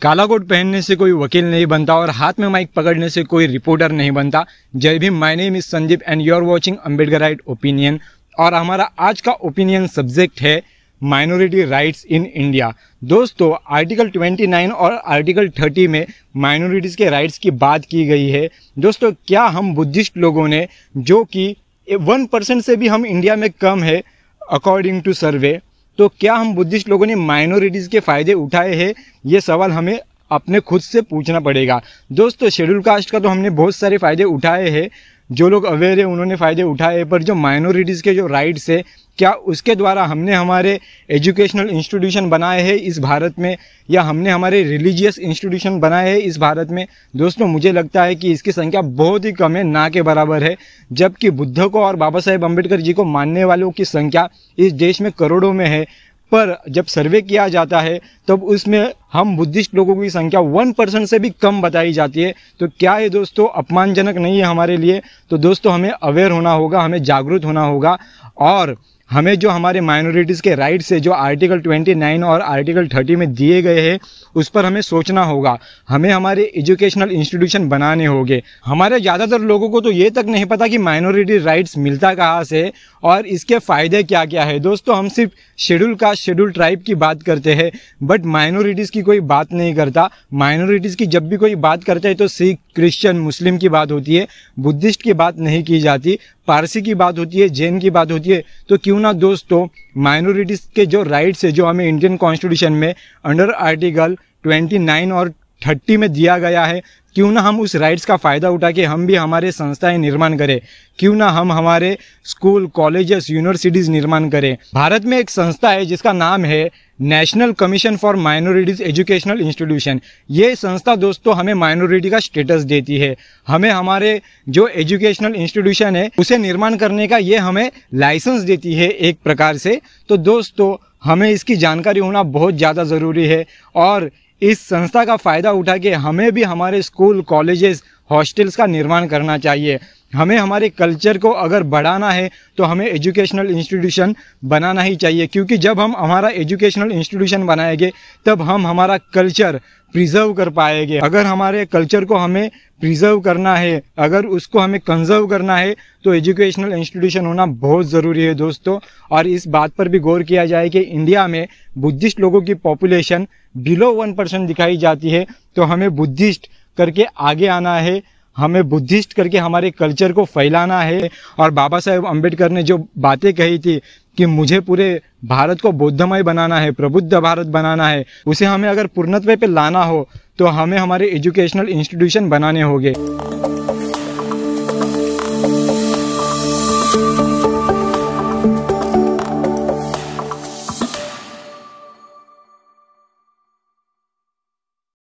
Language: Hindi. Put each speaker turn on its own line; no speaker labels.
काला कोट पहनने से कोई वकील नहीं बनता और हाथ में माइक पकड़ने से कोई रिपोर्टर नहीं बनता। Jai Bhim, my name is Sandeep and you are watching Ambedkarite opinion. और हमारा आज का ओपिनियन सब्जेक्ट है माइनॉरिटी राइट्स इन इंडिया। दोस्तों, आर्टिकल 29 और आर्टिकल 30 में माइनॉरिटीज़ के राइट्स की बात की गई है। दोस्तों, क्या हम बुद्धिस्ट लोगों ने, जो कि 1% से भी हम इंडिया में कम है अकॉर्डिंग टू सर्वे, तो क्या हम बुद्धिस्ट लोगों ने माइनॉरिटीज़ के फ़ायदे उठाए हैं? ये सवाल हमें अपने खुद से पूछना पड़ेगा। दोस्तों, शेड्यूल कास्ट का तो हमने बहुत सारे फ़ायदे उठाए हैं, जो लोग अवेयर है उन्होंने फ़ायदे उठाए, पर जो माइनॉरिटीज़ के जो राइट्स है, क्या उसके द्वारा हमने हमारे एजुकेशनल इंस्टीट्यूशन बनाए हैं इस भारत में, या हमने हमारे रिलीजियस इंस्टीट्यूशन बनाए हैं इस भारत में? दोस्तों, मुझे लगता है कि इसकी संख्या बहुत ही कम है, ना के बराबर है। जबकि बुद्ध को और बाबा साहेब अम्बेडकर जी को मानने वालों की संख्या इस देश में करोड़ों में है। पर जब सर्वे किया जाता है तब उसमें हम बुद्धिस्ट लोगों की संख्या 1% से भी कम बताई जाती है। तो क्या ये दोस्तों अपमानजनक नहीं है हमारे लिए? तो दोस्तों, हमें अवेयर होना होगा, हमें जागरूक होना होगा, और हमें जो हमारे माइनॉरिटीज़ के राइट्स है, जो आर्टिकल 29 और आर्टिकल 30 में दिए गए हैं, उस पर हमें सोचना होगा। हमें हमारे एजुकेशनल इंस्टीट्यूशन बनाने होंगे। हमारे ज़्यादातर लोगों को तो ये तक नहीं पता कि माइनॉरिटी राइट्स मिलता कहाँ से और इसके फ़ायदे क्या क्या है। दोस्तों, हम सिर्फ शेड्यूल कास्ट, शेड्यूल ट्राइब की बात करते हैं, बट माइनॉरिटीज़ की कोई बात नहीं करता। माइनॉरिटीज़ की जब भी कोई बात करता है तो सिख, क्रिश्चियन, मुस्लिम की बात होती है, बुद्धिस्ट की बात नहीं की जाती, पारसी की बात होती है, जैन की बात होती है। तो क्यों ना दोस्तों, माइनॉरिटीज़ के जो राइट्स है, जो हमें इंडियन कॉन्स्टिट्यूशन में अंडर आर्टिकल 29 और 30 में दिया गया है, क्यों ना हम उस राइट्स का फ़ायदा उठा के हम भी हमारे संस्थाएं निर्माण करें। क्यों ना हम हमारे स्कूल, कॉलेजेस, यूनिवर्सिटीज़ निर्माण करें। भारत में एक संस्था है जिसका नाम है national commission for minorities educational institution. ये संस्था दोस्तों हमें माइनॉरिटी का स्टेटस देती है, हमें हमारे जो एजुकेशनल इंस्टीट्यूशन है उसे निर्माण करने का ये हमें लाइसेंस देती है एक प्रकार से। तो दोस्तों, हमें इसकी जानकारी होना बहुत ज़्यादा ज़रूरी है और इस संस्था का फ़ायदा उठा के हमें भी हमारे स्कूल, कॉलेजेस, हॉस्टल्स का निर्माण करना चाहिए। हमें हमारे कल्चर को अगर बढ़ाना है तो हमें एजुकेशनल इंस्टीट्यूशन बनाना ही चाहिए, क्योंकि जब हम हमारा एजुकेशनल इंस्टीट्यूशन बनाएंगे तब हम हमारा कल्चर प्रिजर्व कर पाएंगे। अगर हमारे कल्चर को हमें प्रिजर्व करना है, अगर उसको हमें कंजर्व करना है, तो एजुकेशनल इंस्टीट्यूशन होना बहुत ज़रूरी है दोस्तों। और इस बात पर भी गौर किया जाए कि इंडिया में बुद्धिस्ट लोगों की पॉपुलेशन बिलो 1% दिखाई जाती है। तो हमें बुद्धिस्ट करके आगे आना है, हमें बुद्धिस्ट करके हमारे कल्चर को फैलाना है। और बाबा साहेब अम्बेडकर ने जो बातें कही थी कि मुझे पूरे भारत को बौद्धमय बनाना है, प्रबुद्ध भारत बनाना है, उसे हमें अगर पूर्णत्व पे लाना हो तो हमें हमारे एजुकेशनल इंस्टीट्यूशन बनाने होंगे।